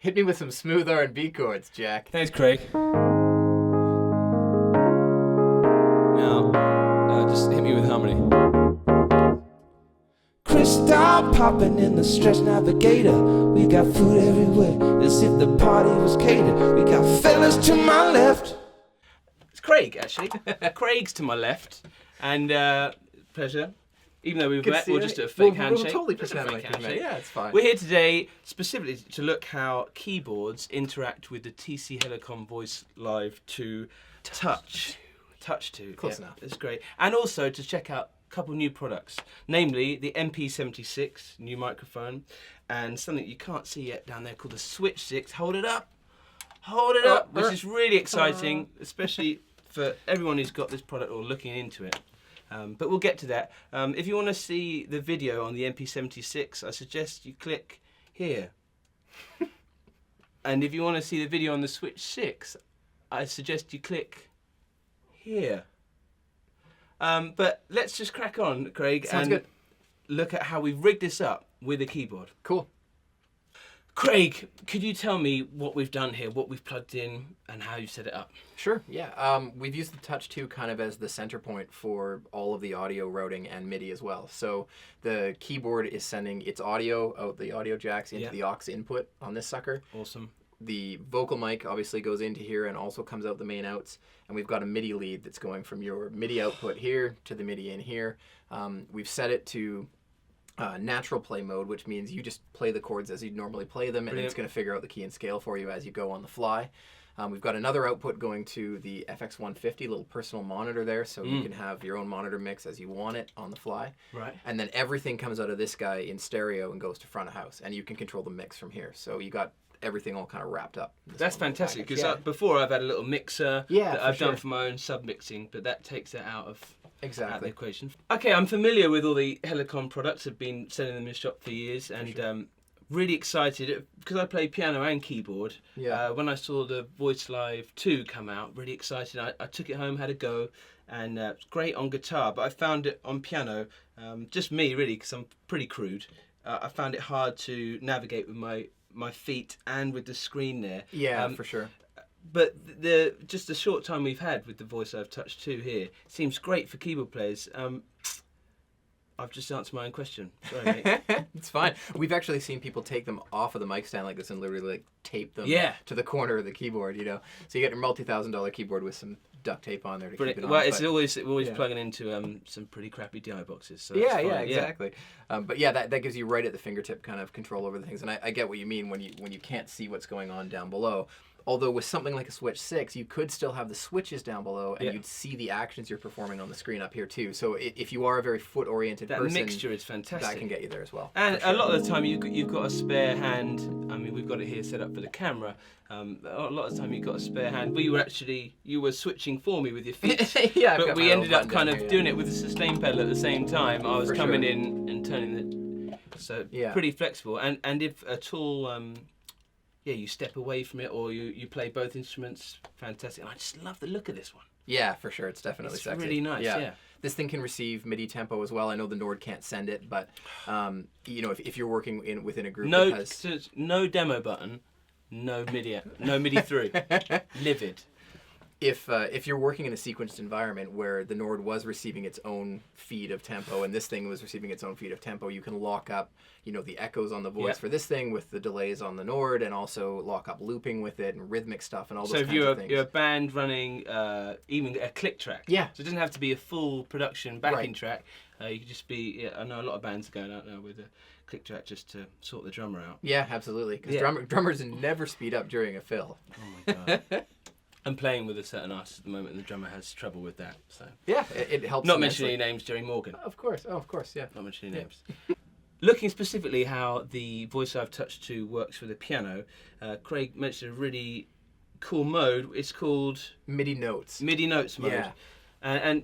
Hit me with some smooth R&B chords, Jack. Thanks, Craig. Now, just hit me with harmony. Crystal popping in the Stretch Navigator. We got food everywhere, as if the party was catered. We got fellas to my left. It's Craig, actually. Craig's to my left. And pleasure. Even though we've met, we'll just do a fake handshake. We'll totally Just a pretend fake like we've met. handshake. Yeah, it's fine. We're here today specifically to look how keyboards interact with the TC Helicon Voicelive Touch. Touch 2. Close enough. It's great. And also to check out a couple new products, namely the MP76 new microphone and something you can't see yet down there called the Switch 6. Hold it up. Hold it up, which is really exciting, especially for everyone who's got this product or looking into it. But we'll get to that. If you want to see the video on the MP76, I suggest you click here. And if you want to see the video on the Switch 6, I suggest you click here. But let's just crack on, Craig, Sounds and good. Look at how we've rigged this up with a keyboard. Cool. Craig, could you tell me what we've done here, what we've plugged in, and how you've set it up? Sure, yeah. We've used the Touch 2 kind of as the center point for all of the audio routing and MIDI as well. So the keyboard is sending its audio out the audio jacks into the aux input on this sucker. Awesome. The vocal mic obviously goes into here and also comes out the main outs. And we've got a MIDI lead that's going from your MIDI output here to the MIDI in here. We've set it to natural play mode, which means you just play the chords as you'd normally play them, and it's going to figure out the key and scale for you as you go on the fly. We've got another output going to the FX150 little personal monitor there, so you can have your own monitor mix as you want it on the fly. Right. And then everything comes out of this guy in stereo and goes to front of house, and you can control the mix from here. So you got everything all kind of wrapped up. That's fantastic, because before I've had a little mixer that I've done for my own sub-mixing, but that takes it out of the equation. Okay, I'm familiar with all the Helicon products. I've been selling them in the shop for years, and really excited because I play piano and keyboard. When I saw the Voicelive 2 come out, really excited. I took it home, had a go, and it's great on guitar, but I found it on piano, just me really, because I'm pretty crude. I found it hard to navigate with my feet and with the screen there. Yeah, for sure. But just the short time we've had with the Voicelive Touch 2 here seems great for keyboard players. I've just answered my own question. Sorry, mate. It's fine. We've actually seen people take them off of the mic stand like this and literally like tape them to the corner of the keyboard, you know. So you get your multi-$1,000 keyboard with some duct tape on there to keep it on. Well, it's always plugging into some pretty crappy DI boxes. So exactly. But yeah, that gives you right at the fingertip kind of control over the things. And I get what you mean when you can't see what's going on down below. Although with something like a Switch 6, you could still have the switches down below, and you'd see the actions you're performing on the screen up here too. So if you are a very foot-oriented person, that mixture is fantastic. That can get you there as well. And a lot of the time you've got a spare hand. I mean, we've got it here set up for the camera. A lot of the time you've got a spare hand. You were switching for me with your feet. But we ended up kind of doing it with the sustain pedal at the same time. I was coming in and turning it. So pretty flexible. And if at all... you step away from it or you play both instruments, fantastic. And I just love the look of this one. Yeah, for sure. It's definitely sexy. Really nice, yeah. This thing can receive MIDI tempo as well. I know the Nord can't send it, but if you're working within a group no demo button, no MIDI through. Livid. If you're working in a sequenced environment where the Nord was receiving its own feed of tempo and this thing was receiving its own feed of tempo, you can lock up, the echoes on the voice for this thing with the delays on the Nord, and also lock up looping with it and rhythmic stuff and all those kinds of things. So if you're a band running even a click track, so it doesn't have to be a full production backing track. You could just be. I know a lot of bands are going out now with a click track just to sort the drummer out. Yeah, absolutely. Because drummers never speed up during a fill. Oh my god. I'm playing with a certain artist at the moment, and the drummer has trouble with that. So it helps. Not mentioning any names, Jerry Morgan. Of course, yeah. Not mentioning names. Looking specifically how the Voicelive Touch 2 works with the piano, Craig mentioned a really cool mode. It's called MIDI Notes. MIDI Notes mode.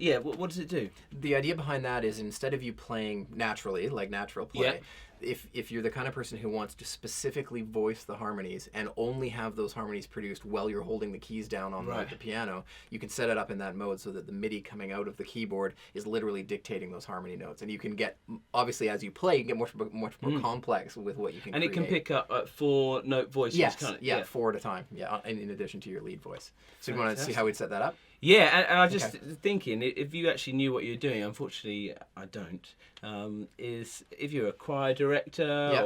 Yeah. What does it do? The idea behind that is instead of you playing naturally, like natural play, if you're the kind of person who wants to specifically voice the harmonies and only have those harmonies produced while you're holding the keys down on the piano, you can set it up in that mode so that the MIDI coming out of the keyboard is literally dictating those harmony notes. And you can get, obviously as you play, you can get much more complex with what you can create. And it can pick up 4-note voices, yes, can't it? Yeah, 4 at a time, in addition to your lead voice. So you want to see how we'd set that up? Yeah, and I was just thinking, if you actually knew what you're doing, unfortunately I don't, is if you're a choir director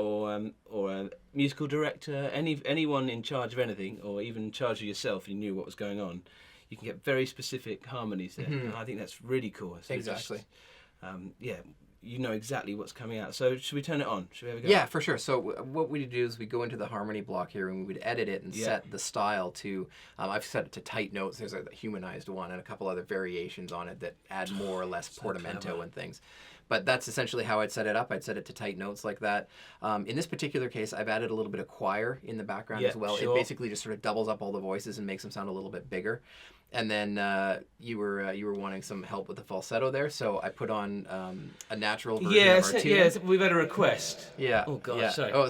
or a musical director, anyone in charge of anything, or even in charge of yourself, you knew what was going on, you can get very specific harmonies there. And I think that's really cool. So exactly. Just, you know exactly what's coming out. So should we turn it on? Should we have a go? Yeah, for sure. So what we do is we go into the harmony block here and we would edit it and set the style to, I've set it to tight notes. There's a humanized one and a couple other variations on it that add more or less portamento and things. But that's essentially how I'd set it up. I'd set it to tight notes like that. In this particular case, I've added a little bit of choir in the background as well. Sure. It basically just sort of doubles up all the voices and makes them sound a little bit bigger. And then you were wanting some help with the falsetto there, so I put on a natural version of our tune. Yes, we've had a request. Yeah. Oh God, yeah. sorry. Oh,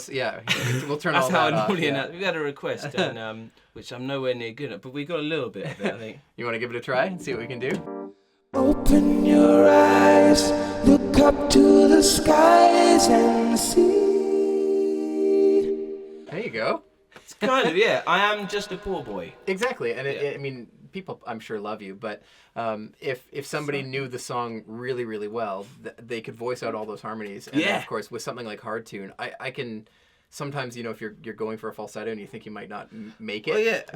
we'll turn That's all how that I off. normally announce. We've had a request, and which I'm nowhere near good at, but we got a little bit of it, I think. You want to give it a try and see what we can do? Open your eyes, look up to the skies and see. There you go. It's kind of, I am just a poor boy. Exactly, and I mean, people I'm sure love you, but if somebody knew the song really, really well, they could voice out all those harmonies. And then, of course, with something like Hard Tune, I can... Sometimes, if you're going for a falsetto and you think you might not make it,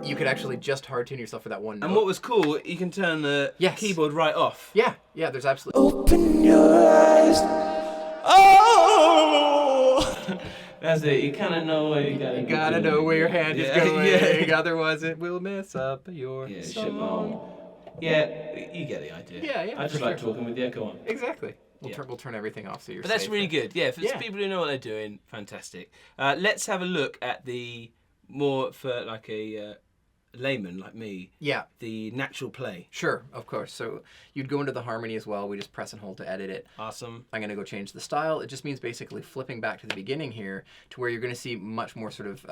you could actually just hard tune yourself for that one note. And what was cool, you can turn the keyboard right off. Yeah, there's absolutely... Open your eyes. Oh! That's it. You kind of know where you gotta. You gotta know where your hand is going. Otherwise, it will mess up your song. Yeah, you get the idea. Yeah. I just like talking with you. Go on. Exactly. We'll turn everything off so you're But that's safe really good. Yeah, for people who know what they're doing, fantastic. Let's have a look at the more for like a layman like me. Yeah. The natural play. Sure, of course. So you'd go into the harmony as well. We just press and hold to edit it. Awesome. I'm going to go change the style. It just means basically flipping back to the beginning here to where you're going to see much more sort of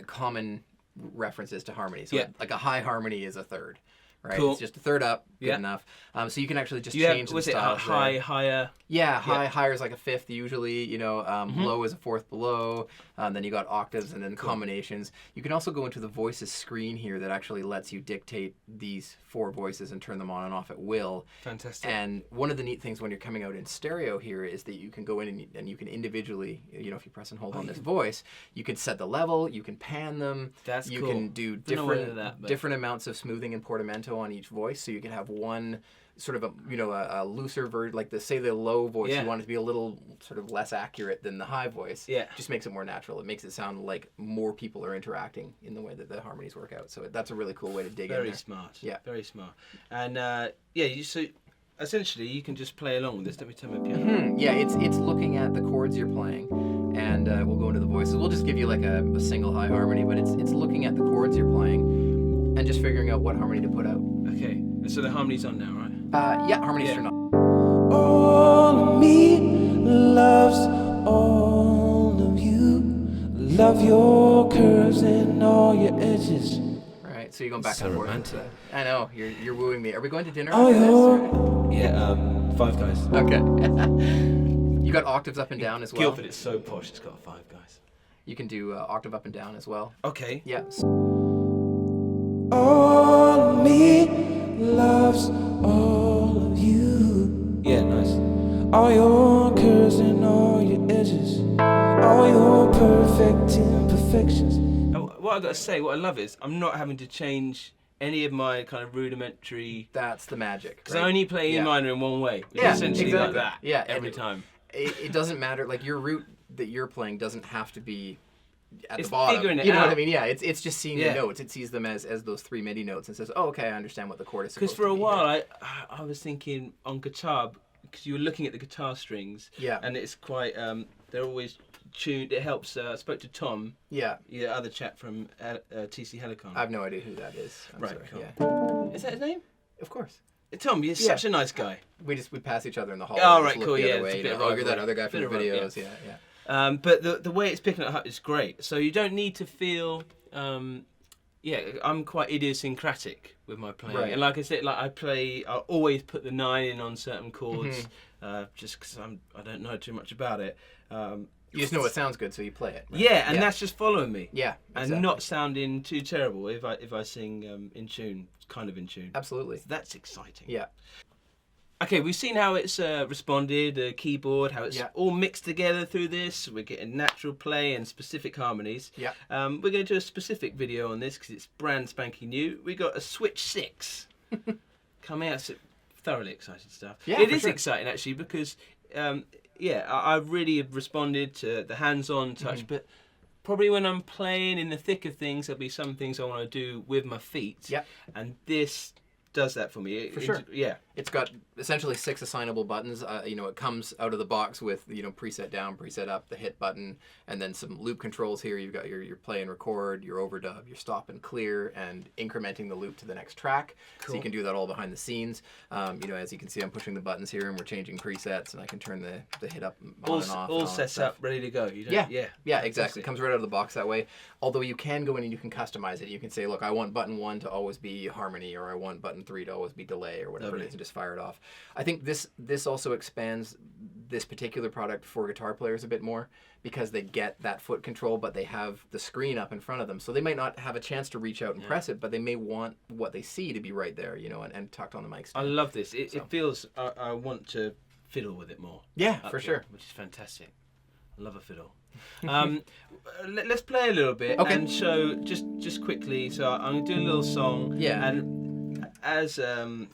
common references to harmony. So like a high harmony is a third. Right, cool. It's just a third up, good enough. So you can actually just change the style. High, higher? Yeah, higher is like a fifth usually. Low is a fourth below. Then you got octaves and then combinations. You can also go into the voices screen here that actually lets you dictate these 4 voices and turn them on and off at will. Fantastic. And one of the neat things when you're coming out in stereo here is that you can go in and you can individually, if you press and hold on this voice, you can set the level, you can pan them. That's you cool. can do different amounts of smoothing and portamento on each voice, so you can have one sort of a looser version, like say the low voice, you want it to be a little sort of less accurate than the high voice. Yeah. Just makes it more natural. It makes it sound like more people are interacting in the way that the harmonies work out. So that's a really cool way to dig in there. Very smart. Yeah. Very smart. And so essentially you can just play along with this. Let me turn my piano. Yeah, it's looking at the chords you're playing, and we'll go into the voices. We'll just give you like a single high harmony, but it's looking at the chords you're playing and just figuring out what harmony to put out. Okay, so the harmony's on now, right? Harmony's turned on. All of me loves all of you. Love your curves and all your edges. Right, so you're going back and forth. Romantic. I know, you're wooing me. Are we going to dinner Oh, after this? Yeah, Five Guys. Okay. You got octaves up and down as well. Guildford, it's so posh, it's got Five Guys. You can do octave up and down as well. Okay. Yeah. All of me loves all of you. Yeah, nice. All your curves and all your edges. All your perfect imperfections. What I got to say, what I love is I'm not having to change any of my kind of rudimentary. That's the magic. Because I only play E minor in one way. Yeah, essentially exactly. like that. Yeah, every time. It doesn't matter. Like your root that you're playing doesn't have to be at It's the bottom. figuring it you know out. what I mean? Yeah, it's just seeing the notes. It sees them as those 3 MIDI notes and says, "Oh, okay, I understand what the chord is." Because for a while I was thinking on guitar, because you were looking at the guitar strings. Yeah. And it's quite they're always tuned. It helps. I spoke to Tom. Yeah. The other chap from TC Helicon. I have no idea who that is. I'm right. sorry. Cool. Yeah. Is that his name? Of course. Tom, you're such a nice guy. We pass each other in the hall. Oh, right, cool, yeah. Way, you're that other guy from the videos, yeah. But the way it's picking it up is great. So you don't need to feel... I'm quite idiosyncratic with my playing. Right. And like I said, I always put the 9 in on certain chords, just because I don't know too much about it. You just know what sounds good, so you play it. Right? Yeah, and that's just following me. Yeah, exactly. And not sounding too terrible if I sing in tune, kind of in tune. Absolutely. So that's exciting. Yeah. Okay, we've seen how it's responded, the keyboard, how it's all mixed together through this. We're getting natural play and specific harmonies. Yeah. We're going to do a specific video on this because it's brand spanking new. We got a Switch 6 coming out. So thoroughly excited stuff. Yeah, it is exciting actually because I really have responded to the hands-on touch, but probably when I'm playing in the thick of things, there'll be some things I want to do with my feet. Yeah. And this does that for me. For sure. Yeah. It's got essentially 6 assignable buttons. It comes out of the box with, preset down, preset up, the hit button, and then some loop controls here. You've got your play and record, your overdub, your stop and clear, and incrementing the loop to the next track. Cool. So you can do that all behind the scenes. As you can see, I'm pushing the buttons here and we're changing presets, and I can turn the hit up on and off. All set up, ready to go. Yeah, exactly. It comes right out of the box that way. Although you can go in and you can customize it. You can say, look, I want button 1 to always be harmony, or I want button 3 to always be delay, or whatever it is, and just fire it off. I think this also expands this particular product for guitar players a bit more, because they get that foot control, but they have the screen up in front of them. So they might not have a chance to reach out and press it, but they may want what they see to be right there, and tucked on the mic stand. I love this. It feels, I want to fiddle with it more. Yeah, for sure. Which is fantastic. I love a fiddle. Let's play a little bit and show just quickly. So I'm going to do a little song. Yeah. And as I'm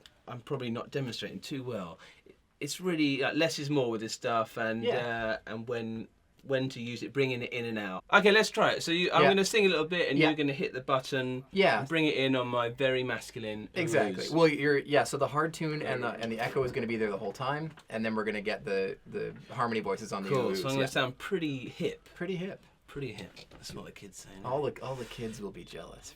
probably not demonstrating too well, it's really less is more with this stuff, and when to use it, bringing it in and out. Okay, let's try it. So I'm going to sing a little bit, and you're going to hit the button. Yeah. And bring it in on my very masculine. Exactly. Well, so the hard tune and the echo is going to be there the whole time, and then we're going to get the harmony voices on the Cool. So I'm going to sound pretty hip. Pretty hip. Pretty hip. That's what the kids say. All the kids will be jealous.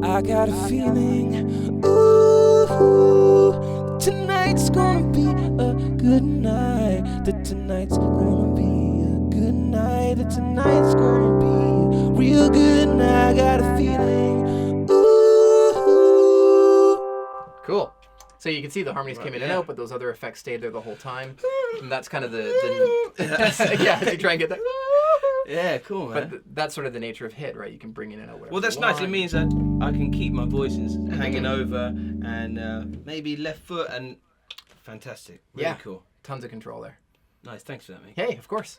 I got a feeling, ooh, tonight's gonna be a good night. That tonight's gonna be a good night. That tonight's gonna be a real good night. I got a feeling, ooh. Cool. So you can see the harmonies came in and out, but those other effects stayed there the whole time. And that's kind of the you try and get that. Yeah, cool, man. But that's sort of the nature of hit, right? You can bring in and out whatever. Well, that's nice. It means that I can keep my voices hanging over, and maybe left foot, and fantastic. Really cool. Tons of control there. Nice. Thanks for that, mate. Hey, of course.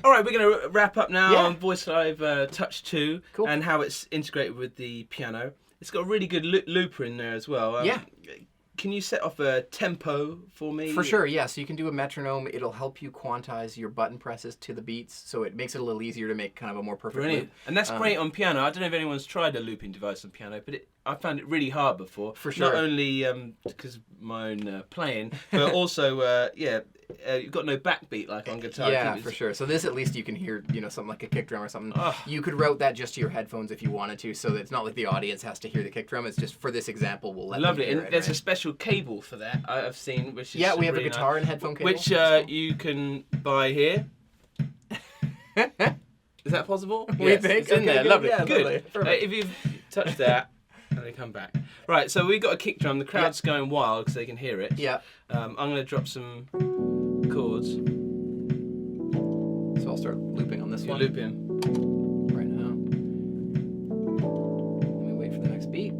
All right, we're going to wrap up now on Voicelive Touch 2 cool. and how it's integrated with the piano. It's got a really good looper in there as well. Can you set off a tempo for me? For sure, yeah. So you can do a metronome. It'll help you quantize your button presses to the beats, so it makes it a little easier to make kind of a more perfect loop. And that's great on piano. I don't know if anyone's tried a looping device on piano, but I found it really hard before. For sure. Not only because of my own playing, but also, you've got no backbeat like on guitar. Yeah, for sure. So this, at least you can hear, something like a kick drum or something. You could route that just to your headphones if you wanted to, so that it's not like the audience has to hear the kick drum. It's just, for this example, we'll let them hear it. And there's a special cable for that I've seen, which is we have really a guitar nice, and headphone cable. Which you can buy here. Is that possible? We think it's in there. Good. Lovely. Yeah, good. Lovely. If you've touched that, and they come back. Right, so we've got a kick drum. The crowd's going wild because they can hear it. Yeah. I'm going to drop some chords. So I'll start looping on this one. Loop in. Right now. Let me wait for the next beat.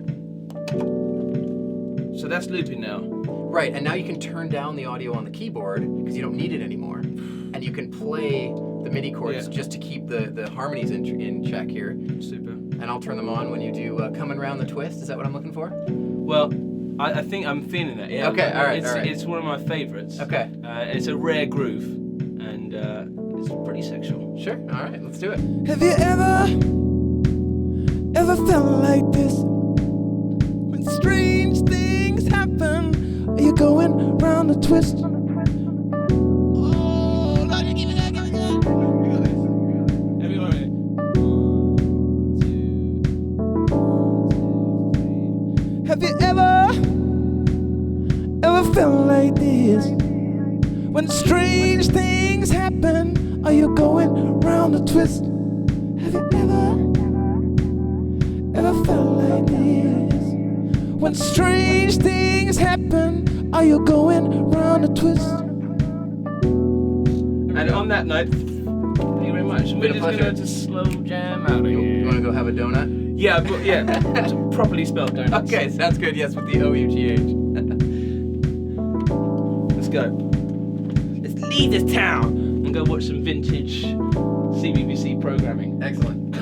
So that's looping now. Right, and now you can turn down the audio on the keyboard because you don't need it anymore. And you can play the MIDI chords just to keep the harmonies in check here. Super. And I'll turn them on when you do Coming Round the Twist. Is that what I'm looking for? Well, I think I'm feeling that, yeah. Okay, all right. It's one of my favourites. Okay. It's a rare groove, and it's pretty sexual. Sure, all right, let's do it. Have you ever felt like this? When strange things happen, are you going round the twist? Have you ever felt like this? When strange things happen, are you going round the twist? Have you ever felt like this? When strange things happen, are you going round the twist? And on that note, thank you very much. We're just going to slow jam out of here. You want to go have a donut? Yeah, but properly spelled donuts. Okay, sounds good. Yes, with the O-U-G-H. Let's go. Let's leave this town and go watch some vintage CBBC programming. Excellent.